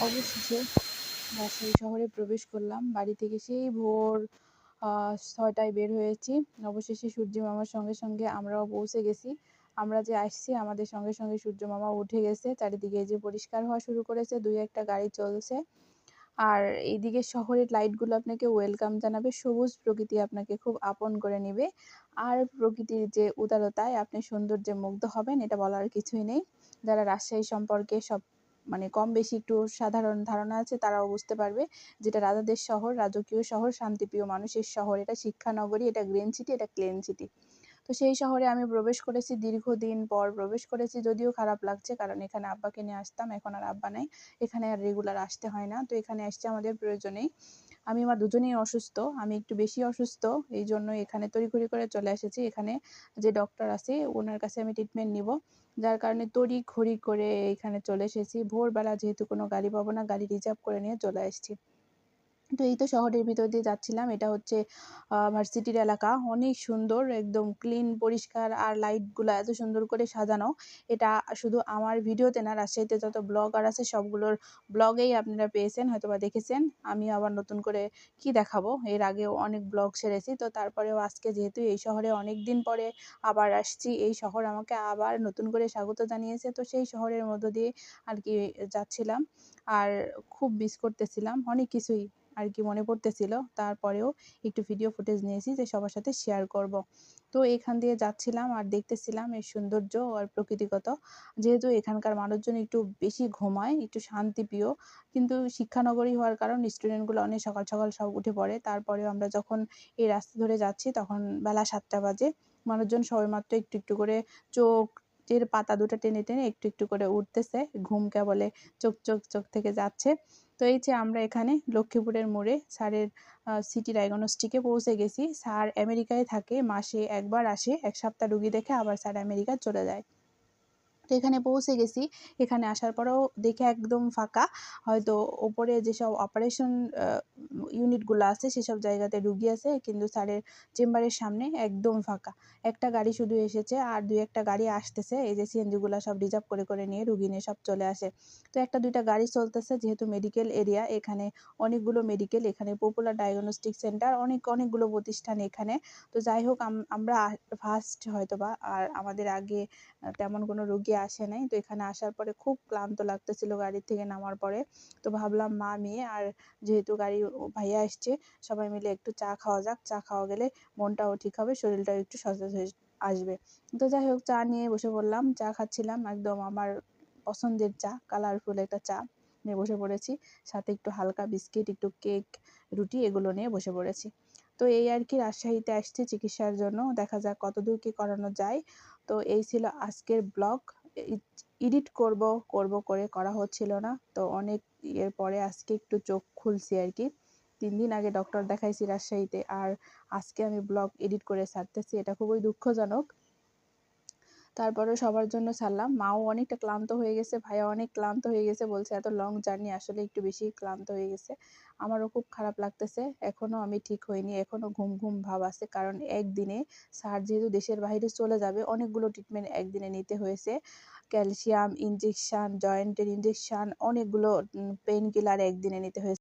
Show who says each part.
Speaker 1: অবশেষে রাজশাহী শহরে প্রবেশ করলাম। বাড়ি থেকে সেই ভোর ৬টায় বের হয়েছি। অবশেষে সূর্য মামার সঙ্গে সঙ্গে আমরাও পৌঁছে গেছি। আমরা যে আসছি আমাদের সঙ্গে সঙ্গে সূর্য মামা উঠে গেছে। চারিদিকে যে পরিষ্কার হওয়া শুরু করেছে, ২-১টা গাড়ি চলছে। আর এইদিকে শহরের লাইটগুলো আপনাকে ওয়েলকাম জানাবে। সবুজ প্রকৃতি আপনাকে খুব আপন করে নিবে। আর প্রকৃতির যে উদারতায় আপনি সৌন্দর্যে মুগ্ধ হবেন, এটা বলার কিছুই নেই। যারা রাজশাহী সম্পর্কে মানে কম বেশি একটু সাধারণ ধারণা আছে, তারাও বুঝতে পারবে যেটা রাজাদের শহর, রাজকীয় শহর, শান্তিপ্রিয় মানুষের শহর। এটা শিক্ষানগরী, এটা গ্রিন সিটি, এটা ক্লিন সিটি। তো সেই শহরে আমি প্রবেশ করেছি, দীর্ঘদিন পর প্রবেশ করেছি। যদিও খারাপ লাগছে, কারণ এখানে আব্বাকে নিয়ে আসতাম, এখন আর আব্বা নাই। এখানে আর রেগুলার আসতে হয় না। তো এখানে আসছি আমাদের প্রয়োজনেই। আমি আমার দুজনেই অসুস্থ, আমি একটু বেশি অসুস্থ, এই জন্য এখানে তড়িঘড়ি করে চলে এসেছি। এখানে যে ডক্টর আছে ওনার কাছে আমি ট্রিটমেন্ট নিব, যার কারণে তড়িঘড়ি করে এখানে চলে এসেছি। ভোরবেলা যেহেতু কোনো গাড়ি পাবো না, গাড়ি রিজার্ভ করে নিয়ে চলে এসেছি। তো এই তো শহরের ভিতর দিয়ে যাচ্ছিলাম। এটা হচ্ছে ভার্সিটির এলাকা। অনেক সুন্দর, একদম ক্লিন, পরিষ্কার, আর লাইটগুলা এত সুন্দর করে সাজানো। এটা শুধু আমার ভিডিওতে না, রাজশাহীতে যত ব্লগার আছে সবগুলোর ব্লগেই আপনারা পেয়েছেন, হয়তোবা দেখেছেন। আমি আবার নতুন করে কি দেখাবো, এর আগেও অনেক ব্লগ ছেড়েছি। তো তারপরেও আজকে যেহেতু এই শহরে অনেকদিন পরে আবার আসছি, এই শহর আমাকে আবার নতুন করে স্বাগত জানিয়েছে। তো সেই শহরের মধ্য দিয়ে আর কি যাচ্ছিলাম। আর খুব মিস করতেছিলাম অনেক কিছুই আর কি মনে পড়তেছিল। তারপরেও একটু ভিডিও ফুটেজ নিয়েছি যে সবার সাথে শেয়ার করব। তো এখান দিয়ে যাচ্ছিলাম আর দেখতেছিলাম এর সৌন্দর্য আর প্রকৃতিগত। যেহেতু এখানকার মানুষজন একটু বেশি ঘুমায়, একটু শান্তিপ্রিয়, কিন্তু শিক্ষানগরী হওয়ার কারণ স্টুডেন্টগুলো অনেক সকাল সকাল সব উঠে পড়ে। তারপরেও আমরা যখন এই রাস্তা ধরে যাচ্ছি তখন বেলা 7টা বাজে। মানুষজন সবেমাত্র একটু একটু করে চোখের পাতা দুটো টেনে টেনে একটু একটু করে উঠতেছে। ঘুম কেবলে চোখ থেকে যাচ্ছে। তো এই যে আমরা এখানে লক্ষ্মীপুরের মোড়ে স্যারের সিটি ডায়াগনস্টিকে পৌঁছে গেছি। স্যার আমেরিকায় থাকে, মাসে একবার আসে, ১ সপ্তাহ রুগী দেখে আবার স্যার আমেরিকা চলে যায়। তো এখানে পৌঁছে গেছি। এখানে আসার পরেও দেখে একদম ফাঁকা। হয়তো ওপরে যেসব অপারেশন ইউনিটগুলো আছে সেসব জায়গাতে রুগী আছে, কিন্তু স্যারের চেম্বারের সামনে একদম ফাঁকা। একটা গাড়ি শুধু এসেছে আর ২-১টা গাড়ি আসতেছে। এই যে সিএনজিগুলা সব রিজার্ভ করে নিয়ে রুগী নিয়ে সব চলে আসে। তো ১টা-২টা গাড়ি চলতেছে, যেহেতু মেডিকেল এরিয়া, এখানে অনেকগুলো মেডিকেল, এখানে পপুলার ডায়াগনস্টিক সেন্টার, অনেকগুলো প্রতিষ্ঠান এখানে। তো যাই হোক, আমরা ফার্স্ট হয়তোবা, আর আমাদের আগে তেমন কোনো রুগী আসে নাই। তো এখানে আসার পরে খুব ক্লান্ত লাগতেছিল গাড়ি থেকে নামার পরে। তো ভাবলাম মা মেয়ে আর যেহেতু গাড়ির ভাইয়া আসছে, সবাই মিলে একটু চা খাওয়া যাক। চা খাওয়া গেলে মনটাও ঠিক হবে, শরীরটাও একটু সতেজ হয়ে আসবে। তো যাই হোক, চা নিয়ে বসে পড়লাম। চা খাচ্ছিলাম, একদম আমার পছন্দের চা, কালারফুল একটা চা নিয়ে বসে পড়েছি। সাথে একটু হালকা বিস্কিট, একটু কেক, রুটি এগুলো নিয়ে বসে পড়েছি। তো এই আর কি, রাজশাহীতে আসছি চিকিৎসার জন্য। দেখা যাক কতদূর কি করানো যায়। তো এই ছিল আজকের ব্লগ। এডিট করব করে করা হচ্ছিল না। তো অনেক ইয়ের পরে আজকে একটু চোখ খুলছি আর কি। ৩ দিন আগে ডক্টর দেখাইছি রাজশাহীতে, আর আজকে আমি ব্লগ এডিট করে ছাড়তেছি। এটা খুবই দুঃখজনক। তারপরেও সবার জন্য ছাড়লাম। মাও অনেকটা ক্লান্ত হয়ে গেছে, ভাইয়া অনেক ক্লান্ত হয়ে গেছে, বলছে এত লং জার্নি আসলে একটু বেশি ক্লান্ত হয়ে গেছে। আমারও খুব খারাপ লাগতেছে। এখনো আমি ঠিক হইনি, এখনো ঘুম ভাব আছে। কারণ একদিনে স্যার যেহেতু দেশের বাইরে চলে যাবে, অনেকগুলো ট্রিটমেন্ট একদিনে নিতে হয়েছে। ক্যালসিয়াম ইনজেকশন, জয়েন্টের ইনজেকশন, অনেকগুলো পেইন কিলার একদিনে নিতে হয়েছে।